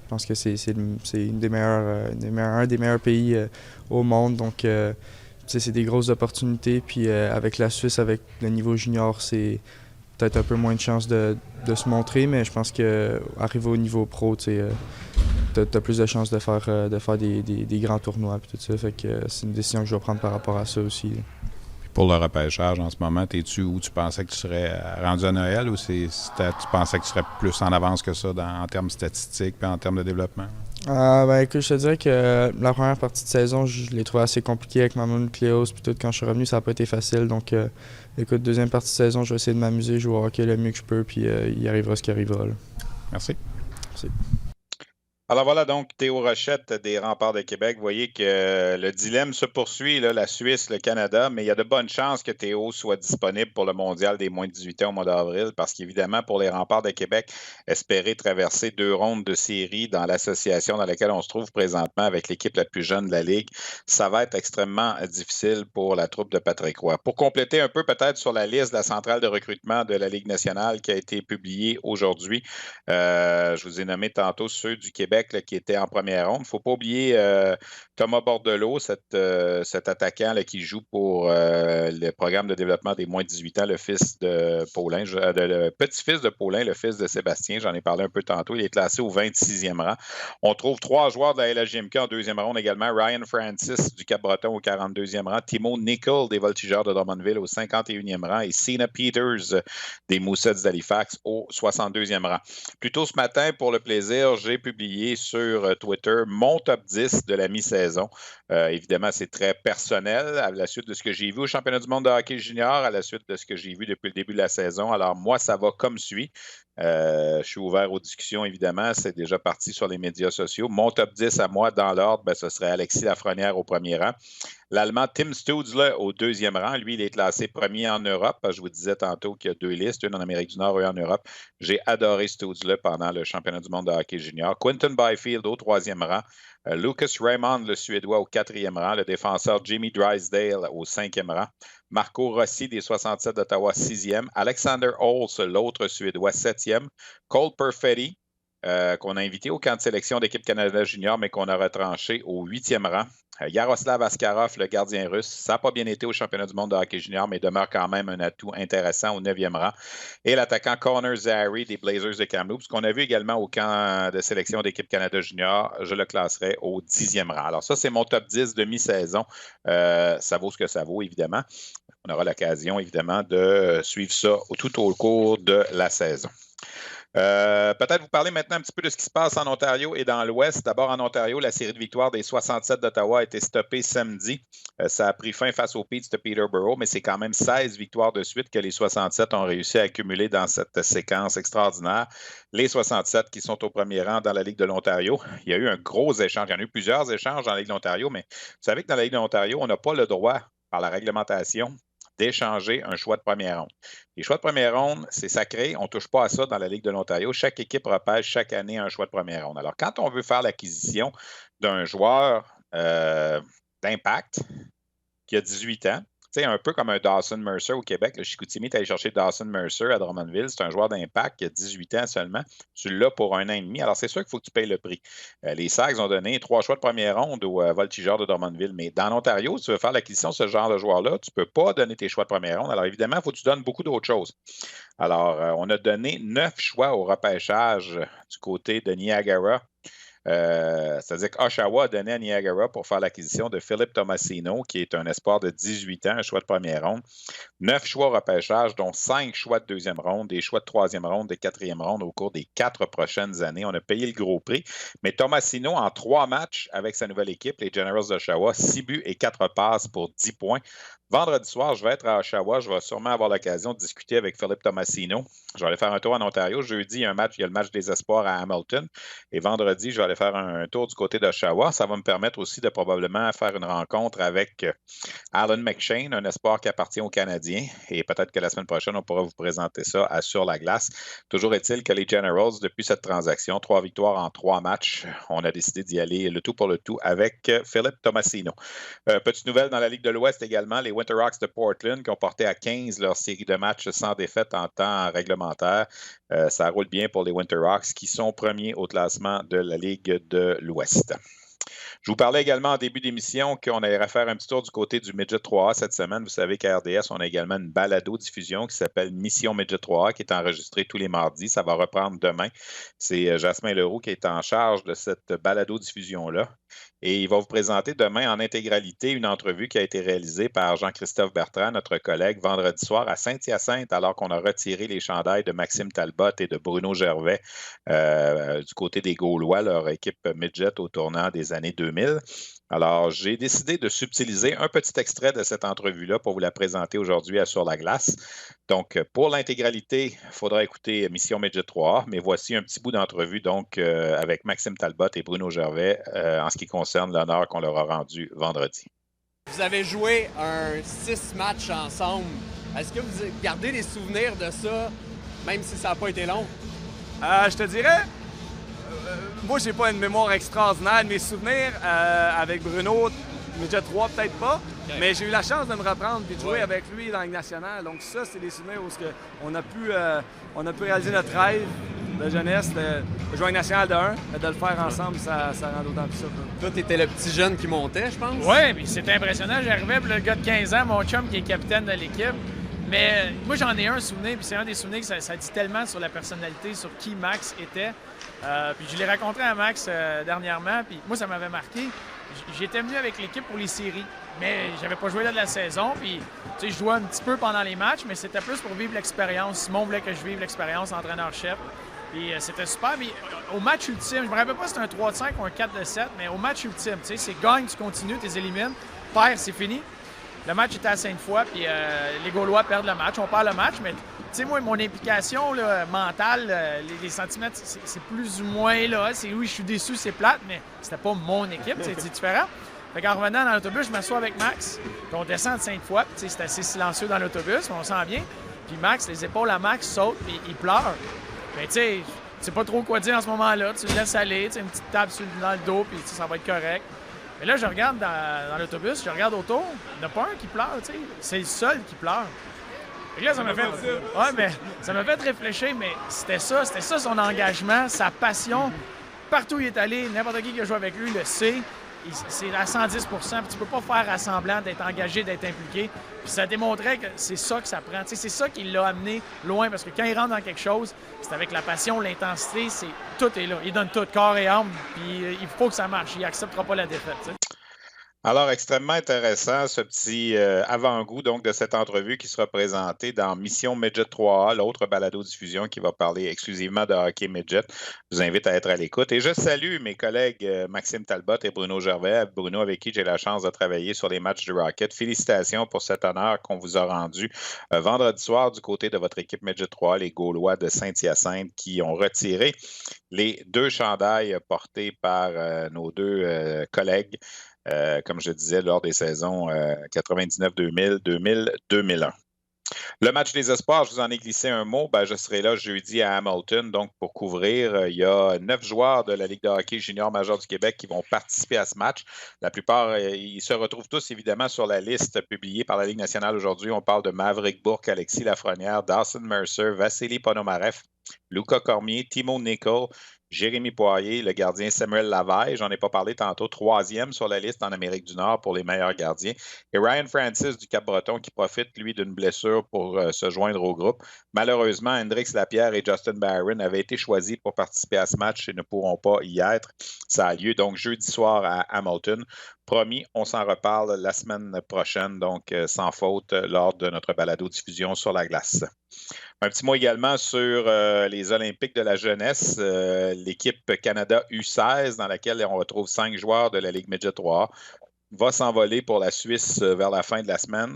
pense que c'est une des meilleurs, un des meilleurs pays au monde. Donc, tu sais, c'est des grosses opportunités. Puis avec la Suisse, avec le niveau junior, c'est peut-être un peu moins de chances de se montrer, mais je pense qu'arriver au niveau pro, tu sais, t'as plus de chances de faire des grands tournois et tout ça. Fait que c'est une décision que je dois prendre par rapport à ça aussi.
Puis pour le repêchage en ce moment, es-tu où tu pensais que tu serais rendu à Noël ou tu pensais que tu serais plus en avance que ça en termes statistiques et en termes de développement?
Ben écoute, je te dirais que la première partie de saison, je l'ai trouvé assez compliquée avec Mamadou Nucléos, puis tout, quand je suis revenu, ça n'a pas été facile. Donc, écoute, deuxième partie de saison, je vais essayer de m'amuser, jouer au hockey le mieux que je peux, puis il arrivera ce qui arrivera. Là.
Merci.
Merci.
Alors voilà donc Théo Rochette des Remparts de Québec. Vous voyez que le dilemme se poursuit, là, la Suisse, le Canada, mais il y a de bonnes chances que Théo soit disponible pour le mondial des moins de 18 ans au mois d'avril parce qu'évidemment, pour les Remparts de Québec, espérer traverser 2 rondes de série dans l'association dans laquelle on se trouve présentement avec l'équipe la plus jeune de la Ligue, ça va être extrêmement difficile pour la troupe de Patrick Roy. Pour compléter un peu peut-être sur la liste de la centrale de recrutement de la Ligue nationale qui a été publiée aujourd'hui, je vous ai nommé tantôt ceux du Québec là, qui étaient en première ronde. Il ne faut pas oublier Thomas Bordelot, cet attaquant là, qui joue pour le programme de développement des moins de 18 ans, le fils de Paulin, le petit-fils de Paulin, le fils de Sébastien. J'en ai parlé un peu tantôt. Il est classé au 26e rang. On trouve 3 joueurs de la LHJMQ en deuxième ronde également. Ryan Francis du Cap-Breton au 42e rang. Timo Nicol des Voltigeurs de Drummondville au 51e rang. Et Sina Peters des Moussets d'Halifax au 62e rang. Plus tôt ce matin, pour le plaisir, j'ai publié sur Twitter mon top 10 de la mi-saison. Évidemment, c'est très personnel à la suite de ce que j'ai vu au championnat du monde de hockey junior, à la suite de ce que j'ai vu depuis le début de la saison. Alors moi, ça va comme suit. Je suis ouvert aux discussions, évidemment. C'est déjà parti sur les médias sociaux. Mon top 10 à moi, dans l'ordre, ce serait Alexis Lafrenière au premier rang. L'Allemand Tim Stützle au deuxième rang. Lui, il est classé premier en Europe. Je vous disais tantôt qu'il y a 2 listes, une en Amérique du Nord et une en Europe. J'ai adoré Stützle pendant le championnat du monde de hockey junior. Quinton Byfield au troisième rang. Lucas Raymond, le Suédois, au quatrième rang. Le défenseur Jimmy Drysdale au cinquième rang. Marco Rossi des 67 d'Ottawa, 6e. Alexander Holtz, l'autre Suédois, 7e. Cole Perfetti, qu'on a invité au camp de sélection d'équipe Canada Junior, mais qu'on a retranché au 8e rang. Yaroslav Askarov, le gardien russe, ça n'a pas bien été au championnat du monde de hockey junior, mais demeure quand même un atout intéressant au 9e rang. Et l'attaquant Connor Zary des Blazers de Kamloops, ce qu'on a vu également au camp de sélection d'équipe Canada Junior, je le classerai au 10e rang. Alors ça, c'est mon top 10 de mi-saison. Ça vaut ce que ça vaut, évidemment. On aura l'occasion, évidemment, de suivre ça tout au cours de la saison. Peut-être vous parler maintenant un petit peu de ce qui se passe en Ontario et dans l'Ouest. D'abord, en Ontario, la série de victoires des 67 d'Ottawa a été stoppée samedi. Ça a pris fin face aux Petes de Peterborough, mais c'est quand même 16 victoires de suite que les 67 ont réussi à accumuler dans cette séquence extraordinaire. Les 67 qui sont au premier rang dans la Ligue de l'Ontario. Il y a eu un gros échange. Il y en a eu plusieurs échanges dans la Ligue de l'Ontario, mais vous savez que dans la Ligue de l'Ontario, on n'a pas le droit, par la réglementation, d'échanger un choix de première ronde. Les choix de première ronde, c'est sacré. On ne touche pas à ça dans la Ligue de l'Ontario. Chaque équipe repêche chaque année un choix de première ronde. Alors, quand on veut faire l'acquisition d'un joueur d'impact qui a 18 ans, sais, un peu comme un Dawson Mercer au Québec. Le Chicoutimi est allé chercher Dawson Mercer à Drummondville. C'est un joueur d'impact qui a 18 ans seulement. Tu l'as pour 1 an et demi. Alors, c'est sûr qu'il faut que tu payes le prix. Les Sags ont donné 3 choix de première ronde au Voltigeurs de Drummondville. Mais dans l'Ontario, si tu veux faire l'acquisition de ce genre de joueur-là, tu ne peux pas donner tes choix de première ronde. Alors, évidemment, il faut que tu donnes beaucoup d'autres choses. Alors, on a donné 9 choix au repêchage du côté de Niagara. C'est-à-dire qu'Oshawa a donné à Niagara pour faire l'acquisition de Philippe Tomasino, qui est un espoir de 18 ans, un choix de première ronde. 9 choix au repêchage, dont 5 choix de deuxième ronde, des choix de troisième ronde, de quatrième ronde au cours des 4 prochaines années. On a payé le gros prix. Mais Tomasino, en 3 matchs avec sa nouvelle équipe, les Generals d'Oshawa, 6 buts et 4 passes pour 10 points. Vendredi soir, je vais être à Oshawa. Je vais sûrement avoir l'occasion de discuter avec Philippe Tomasino. Je vais aller faire un tour en Ontario. Jeudi, il y a le match des espoirs à Hamilton. Et vendredi, je vais aller faire un tour du côté d'Oshawa. Ça va me permettre aussi de probablement faire une rencontre avec Alan McShane, un espoir qui appartient aux Canadiens. Et peut-être que la semaine prochaine, on pourra vous présenter ça Sur la glace. Toujours est-il que les Generals, depuis cette transaction, 3 victoires en 3 matchs, on a décidé d'y aller le tout pour le tout avec Philippe Tomasino. Petite nouvelle dans la Ligue de l'Ouest également, les Winterhawks de Portland qui ont porté à 15 leur série de matchs sans défaite en temps réglementaire. Ça roule bien pour les Winterhawks qui sont premiers au classement de la Ligue de l'Ouest. Je vous parlais également en début d'émission qu'on allait faire un petit tour du côté du Midget 3A cette semaine. Vous savez qu'à RDS, on a également une balado-diffusion qui s'appelle Mission Midget 3A qui est enregistrée tous les mardis. Ça va reprendre demain. C'est Jasmin Leroux qui est en charge de cette balado-diffusion-là. Et il va vous présenter demain en intégralité une entrevue qui a été réalisée par Jean-Christophe Bertrand, notre collègue, vendredi soir à Saint-Hyacinthe, alors qu'on a retiré les chandails de Maxime Talbot et de Bruno Gervais du côté des Gaulois, leur équipe midget au tournant des années 2000. Alors, j'ai décidé de subtiliser un petit extrait de cette entrevue-là pour vous la présenter aujourd'hui à Sur la glace. Donc, pour l'intégralité, il faudra écouter Mission Midget 3A, mais voici un petit bout d'entrevue donc avec Maxime Talbot et Bruno Gervais en ce qui concerne l'honneur qu'on leur a rendu vendredi.
Vous avez joué 6 matchs ensemble. Est-ce que vous gardez des souvenirs de ça, même si ça n'a pas été long?
Je te dirais, moi, j'ai pas une mémoire extraordinaire. Mes souvenirs avec Bruno, Midget 3, peut-être pas, mais j'ai eu la chance de me reprendre et de jouer avec lui dans la Ligue nationale. Donc ça, c'est des souvenirs où on a pu réaliser notre rêve de jeunesse, de jouer en Ligue nationale de 1, mais de le faire ensemble, ça rend d'autant plus ça.
Toi, t'étais le petit jeune qui montait, je pense?
Oui, mais c'était impressionnant. J'arrivais, puis le gars de 15 ans, mon chum qui est capitaine de l'équipe. Mais moi, j'en ai un souvenir, puis c'est un des souvenirs que ça dit tellement sur la personnalité, sur qui Max était. Puis je l'ai raconté à Max dernièrement, puis moi, ça m'avait marqué. J'étais venu avec l'équipe pour les séries, mais j'avais pas joué là de la saison, puis tu sais, je jouais un petit peu pendant les matchs, mais c'était plus pour vivre l'expérience. Simon voulait que je vive l'expérience entraîneur-chef. Puis c'était super, mais au match ultime, je me rappelle pas si c'était un 3-5 ou un 4-7, mais au match ultime, tu sais, c'est gagne, tu continues, tu les élimines, perds, c'est fini. Le match était à Sainte-Foy, puis les Gaulois perdent le match. On perd le match, mais tu sais, moi, mon implication là, mentale, les sentiments, c'est plus ou moins là. Oui, je suis déçu, c'est plate, mais c'était pas mon équipe, c'est différent. Fait qu'en revenant dans l'autobus, je m'assois avec Max, puis on descend de Sainte-Foy, puis c'est assez silencieux dans l'autobus, on sent bien. Puis Max, les épaules à Max sautent, puis il pleure. Mais tu sais pas trop quoi dire en ce moment-là. Tu le laisses aller, une petite tape dans le dos, puis ça va être correct. Mais là, je regarde dans l'autobus, je regarde autour, il n'y en a pas un qui pleure, tu sais. C'est le seul qui pleure. Et là, ça m'a fait réfléchir, mais c'était ça son engagement, sa passion. Partout où il est allé, n'importe qui a joué avec lui le sait. C'est à 110 %. Puis tu peux pas faire à semblant d'être engagé, d'être impliqué. Puis ça démontrait que c'est ça que ça prend. Tu sais, c'est ça qui l'a amené loin, parce que quand il rentre dans quelque chose, c'est avec la passion, l'intensité, tout est là. Il donne tout, corps et âme, puis il faut que ça marche. Il acceptera pas la défaite, tu sais.
Alors, extrêmement intéressant ce petit avant-goût donc de cette entrevue qui sera présentée dans Mission Midget 3A, l'autre balado-diffusion qui va parler exclusivement de hockey midget. Je vous invite à être à l'écoute. Et je salue mes collègues Maxime Talbot et Bruno Gervais, Bruno avec qui j'ai la chance de travailler sur les matchs du Rocket. Félicitations pour cet honneur qu'on vous a rendu vendredi soir du côté de votre équipe Midget 3A, les Gaulois de Saint-Hyacinthe, qui ont retiré les 2 chandails portés par nos 2 collègues. Comme je disais, lors des saisons 99-2000, 2000-2001. Le match des espoirs, je vous en ai glissé un mot. Je serai là jeudi à Hamilton, donc pour couvrir. Il y a 9 joueurs de la Ligue de hockey junior majeur du Québec qui vont participer à ce match. La plupart, ils se retrouvent tous évidemment sur la liste publiée par la Ligue nationale aujourd'hui. On parle de Maverick Bourque, Alexis Lafrenière, Dawson Mercer, Vassili Ponomarev, Luca Cormier, Timo Nicol, Jérémy Poirier, le gardien Samuel Lavaille, j'en ai pas parlé tantôt, 3e sur la liste en Amérique du Nord pour les meilleurs gardiens. Et Ryan Francis du Cap-Breton qui profite, lui, d'une blessure pour se joindre au groupe. Malheureusement, Hendrix Lapierre et Justin Barron avaient été choisis pour participer à ce match et ne pourront pas y être. Ça a lieu donc jeudi soir à Hamilton. Promis, on s'en reparle la semaine prochaine, donc sans faute, lors de notre balado-diffusion sur la glace. Un petit mot également sur les Olympiques de la jeunesse, l'équipe Canada U16, dans laquelle on retrouve 5 joueurs de la Ligue Midget 3A, va s'envoler pour la Suisse vers la fin de la semaine.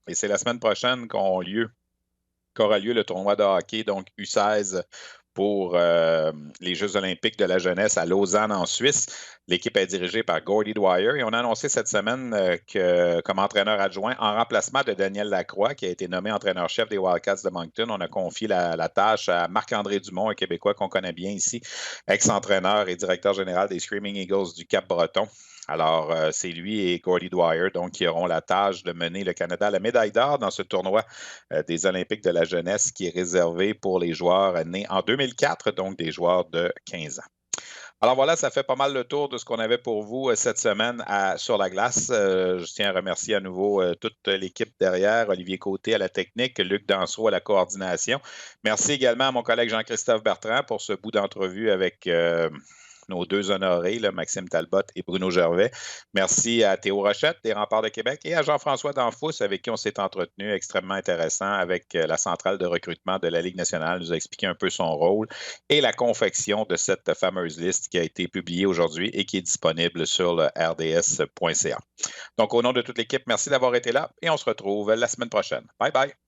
Et c'est la semaine prochaine qu'aura lieu le tournoi de hockey, donc U16, pour les Jeux olympiques de la jeunesse à Lausanne, en Suisse. L'équipe est dirigée par Gordy Dwyer et on a annoncé cette semaine que, comme entraîneur adjoint, en remplacement de Daniel Lacroix, qui a été nommé entraîneur-chef des Wildcats de Moncton, on a confié la tâche à Marc-André Dumont, un Québécois qu'on connaît bien ici, ex-entraîneur et directeur général des Screaming Eagles du Cap-Breton. Alors, c'est lui et Gordy Dwyer donc, qui auront la tâche de mener le Canada à la médaille d'or dans ce tournoi des Olympiques de la jeunesse qui est réservé pour les joueurs nés en 2004, donc des joueurs de 15 ans. Alors voilà, ça fait pas mal le tour de ce qu'on avait pour vous cette semaine sur la glace. Je tiens à remercier à nouveau toute l'équipe derrière, Olivier Côté à la technique, Luc Dansereau à la coordination. Merci également à mon collègue Jean-Christophe Bertrand pour ce bout d'entrevue avec nos 2 honorés, là, Maxime Talbot et Bruno Gervais. Merci à Théo Rochette des Remparts de Québec et à Jean-François Danfous avec qui on s'est entretenu, extrêmement intéressant avec la centrale de recrutement de la Ligue nationale. Il nous a expliqué un peu son rôle et la confection de cette fameuse liste qui a été publiée aujourd'hui et qui est disponible sur le rds.ca. Donc, au nom de toute l'équipe, merci d'avoir été là et on se retrouve la semaine prochaine. Bye bye!